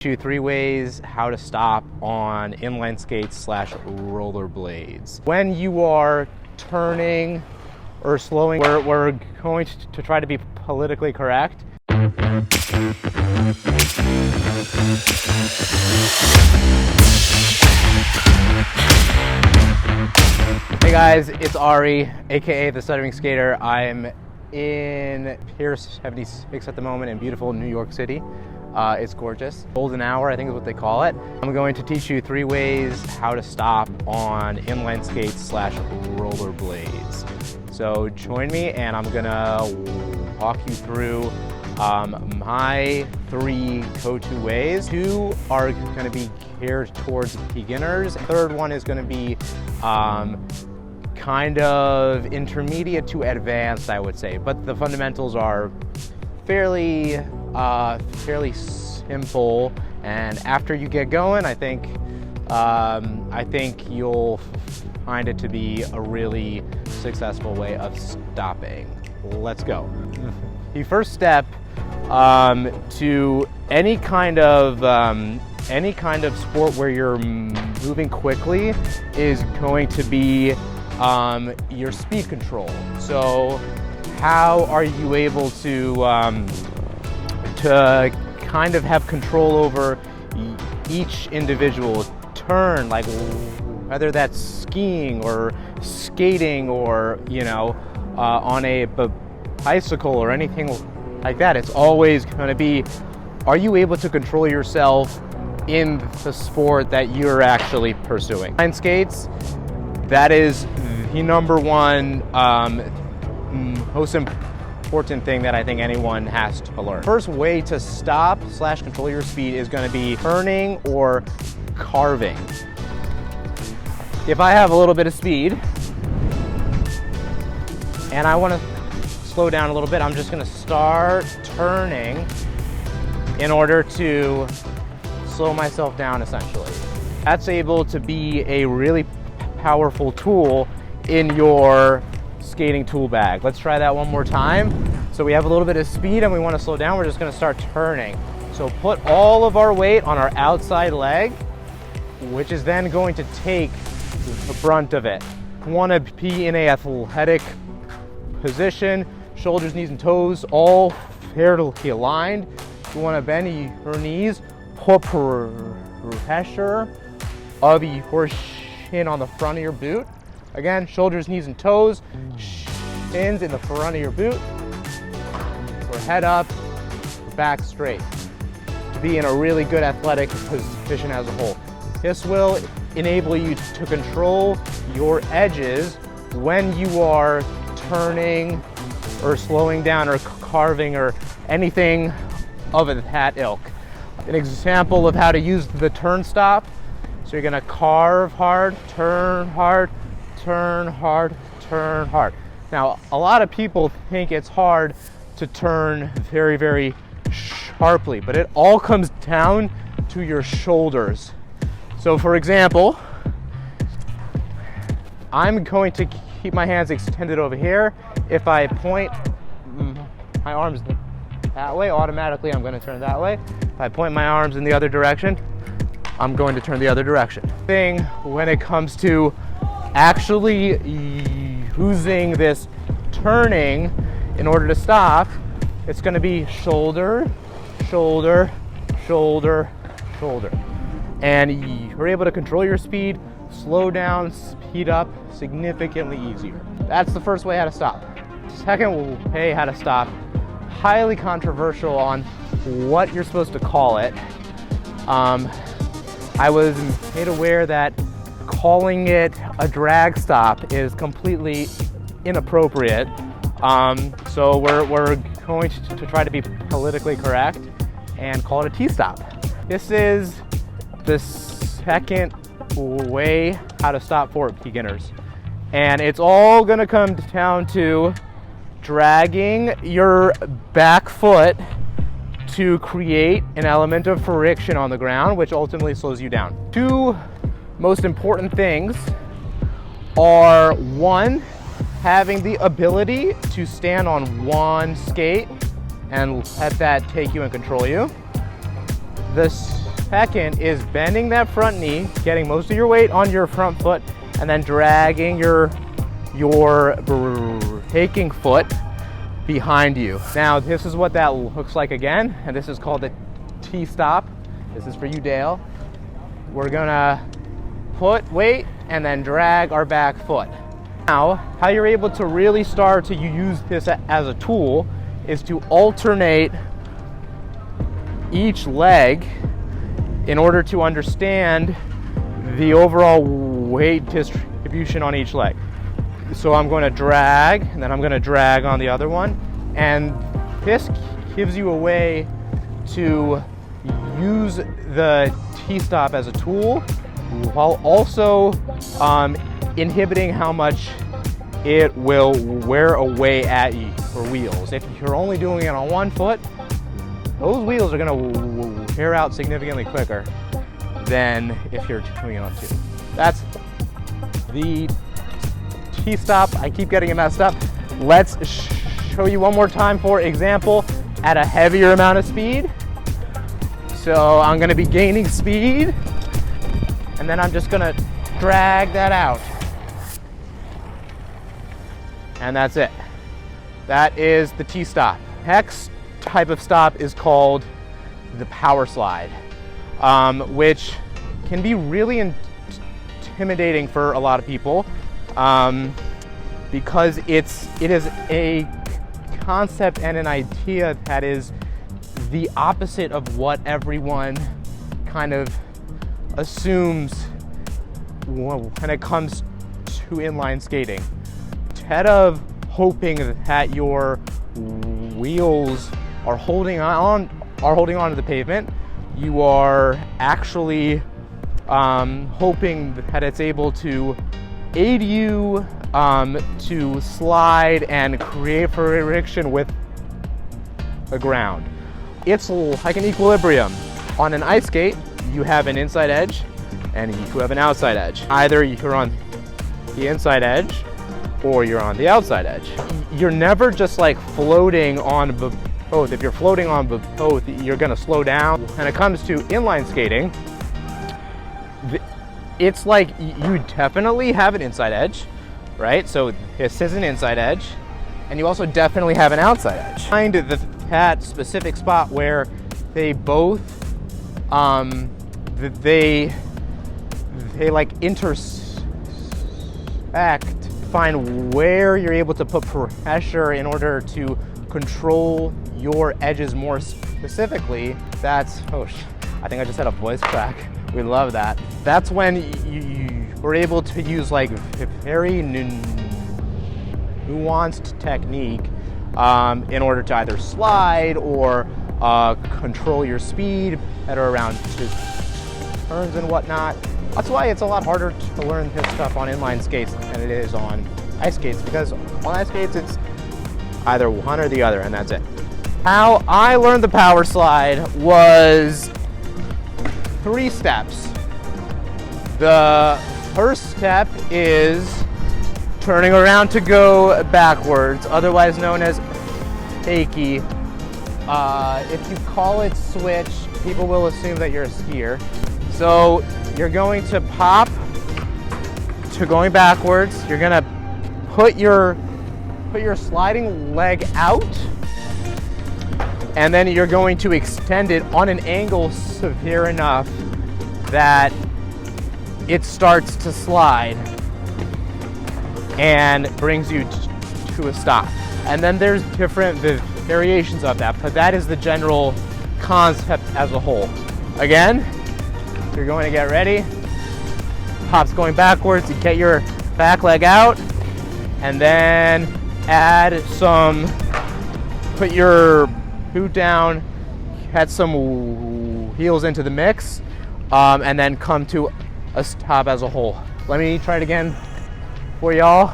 3 ways how to stop on inline skates slash rollerblades. When you are turning or slowing, we're going to try to be politically correct. Hey guys, it's Ari, aka the Stuttering Skater. I'm in Pier 76 at the moment in beautiful New York City. It's gorgeous. Golden hour, I think is what they call it. I'm going to teach you 3 ways how to stop on inline skates slash rollerblades. So join me and I'm gonna walk you through my 3 go-to ways. 2 are gonna be geared towards beginners. Third one is gonna be kind of intermediate to advanced, I would say. But the fundamentals are fairly simple, and after you get going, I think you'll find it to be a really successful way of stopping. Let's go. The first step to any kind of sport where you're moving quickly is going to be your speed control. So how are you able to kind of have control over each individual turn, like whether that's skiing or skating or, you know, on a bicycle or anything like that. It's always going to be, are you able to control yourself in the sport that you're actually pursuing? Inline skates, that is the number one most important thing that I think anyone has to learn. First way to stop slash control your speed is going to be turning or carving. If I have a little bit of speed and I want to slow down a little bit, I'm just going to start turning in order to slow myself down essentially. That's able to be a really powerful tool in your skating tool bag. Let's try that one more time. So we have a little bit of speed and we want to slow down. We're just going to start turning. So put all of our weight on our outside leg, which is then going to take the brunt of it. You want to be in an athletic position, shoulders, knees, and toes all fairly aligned. You want to bend your knees, put pressure of your shin on the front of your boot. Again, shoulders, knees, and toes, shins in the front of your boot. We're head up, back straight. To be in a really good athletic position as a whole. This will enable you to control your edges when you are turning or slowing down or carving or anything of that ilk. An example of how to use the turn stop. So you're gonna carve hard, turn hard, turn hard, turn hard. Now, a lot of people think it's hard to turn very, very sharply, but it all comes down to your shoulders. So for example, I'm going to keep my hands extended over here. If I point my arms that way, automatically I'm going to turn that way. If I point my arms in the other direction, I'm going to turn the other direction. When it comes to actually using this turning in order to stop, it's going to be shoulder, shoulder, shoulder, shoulder. And you're able to control your speed, slow down, speed up significantly easier. That's the first way how to stop. Second way how to stop, highly controversial on what you're supposed to call it. I was made aware that calling it a drag stop is completely inappropriate. So we're going to try to be politically correct and call it a T-stop. This is the second way how to stop for beginners. And it's all gonna come down to dragging your back foot to create an element of friction on the ground, which ultimately slows you down. 2 most important things are, 1, having the ability to stand on one skate and let that take you and control you. The Second is bending that front knee, getting most of your weight on your front foot, and then dragging your taking foot behind you. Now, this is what that looks like again, and this is called the T-stop. This is for you, Dale. We're gonna put weight and then drag our back foot. Now, how you're able to really start to use this as a tool is to alternate each leg in order to understand the overall weight distribution on each leg. So I'm going to drag, and then I'm going to drag on the other one, and this gives you a way to use the T-stop as a tool while also inhibiting how much it will wear away at your wheels. If you're only doing it on one foot, those wheels are going to wear out significantly quicker than if you're doing it on two. That's the T-stop. I keep getting it messed up. Let's show you one more time, for example, at a heavier amount of speed. So I'm going to be gaining speed, and then I'm just going to drag that out. And that's it. That is the T-stop. Next type of stop is called the Powerslide, which can be really intimidating for a lot of people because it is a concept and an idea that is the opposite of what everyone kind of assumes when it comes to inline skating. Instead of hoping that your wheels are holding on to the pavement, you are actually hoping that it's able to aid you to slide and create friction with the ground. It's like an equilibrium. On an ice skate, you have an inside edge and you have an outside edge. Either you're on the inside edge or you're on the outside edge. You're never just like floating on both. If you're floating on both, you're gonna slow down. When it comes to inline skating, it's like you definitely have an inside edge, right? So this is an inside edge, and you also definitely have an outside edge. Find that specific spot where they both, they like intersect. Find where you're able to put pressure in order to control your edges more specifically. That's, I think I just had a voice crack. We love that. That's when we're able to use like a very nuanced technique in order to either slide or control your speed better around turns and whatnot. That's why it's a lot harder to learn this stuff on inline skates than it is on ice skates, because on ice skates it's either one or the other, and that's it. How I learned the Powerslide was 3 steps. The first step is turning around to go backwards, otherwise known as fakie. If you call it switch, people will assume that you're a skier. So you're going to pop to going backwards. You're gonna put your sliding leg out, and then you're going to extend it on an angle severe enough that it starts to slide and brings you to a stop. And then there's different variations of that, but that is the general concept as a whole. Again, you're going to get ready. Pop's going backwards. You get your back leg out, and then put your boot down, add some heels into the mix, and then come to a stop as a whole. Let me try it again for y'all.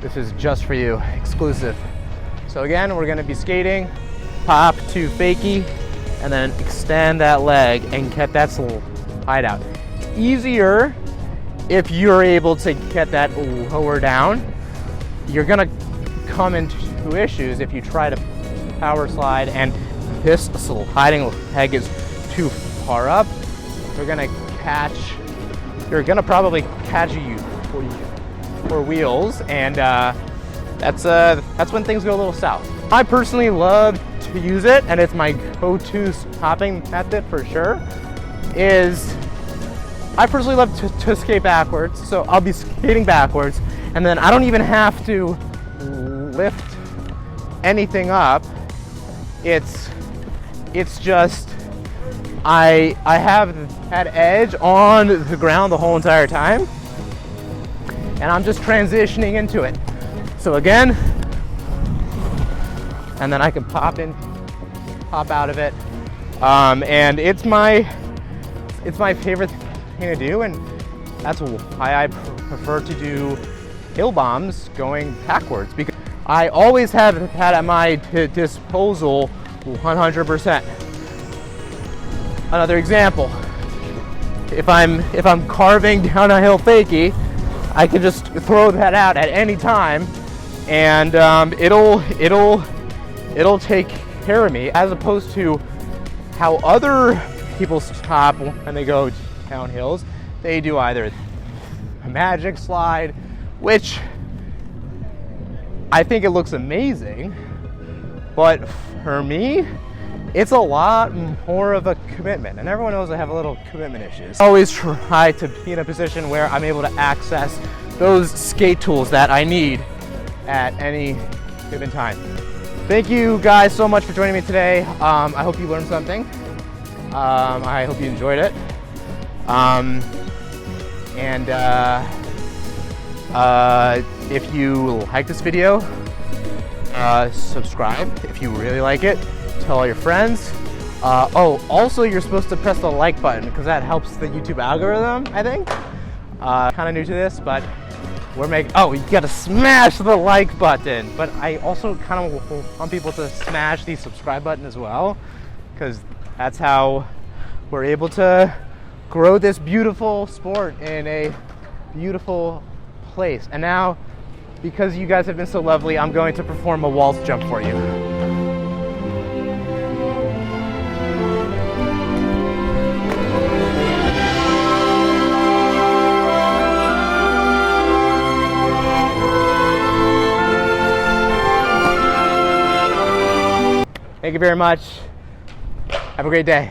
This is just for you, exclusive. So again, we're gonna be skating, pop to fakie, and then extend that leg and get that slide out. Easier if you're able to get that lower down. You're gonna come into issues if you try to power slide and this sliding leg is too car up, you're gonna probably catch you for wheels, and that's when things go a little south. I personally love to use it, and it's my go-to stopping method for sure. I personally love to skate backwards, so I'll be skating backwards, and then I don't even have to lift anything up. It's just I have that edge on the ground the whole entire time, and I'm just transitioning into it. So again, and then I can pop out of it, and it's my favorite thing to do, and that's why I prefer to do hill bombs going backwards, because I always have that at my disposal 100%. Another example, if I'm carving down a hill fakie, I can just throw that out at any time, and it'll take care of me, as opposed to how other people stop when they go down hills. They do either a magic slide, which I think it looks amazing, but for me, it's a lot more of a commitment, and everyone knows I have a little commitment issues. I always try to be in a position where I'm able to access those skate tools that I need at any given time. Thank you guys so much for joining me today. I hope you learned something. I hope you enjoyed it. If you like this video, subscribe if you really like it. Tell all your friends. Also you're supposed to press the like button, because that helps the YouTube algorithm, I think. Kind of new to this, but you gotta smash the like button. But I also kind of want people to smash the subscribe button as well, because that's how we're able to grow this beautiful sport in a beautiful place. And now, because you guys have been so lovely, I'm going to perform a waltz jump for you. Thank you very much. Have a great day.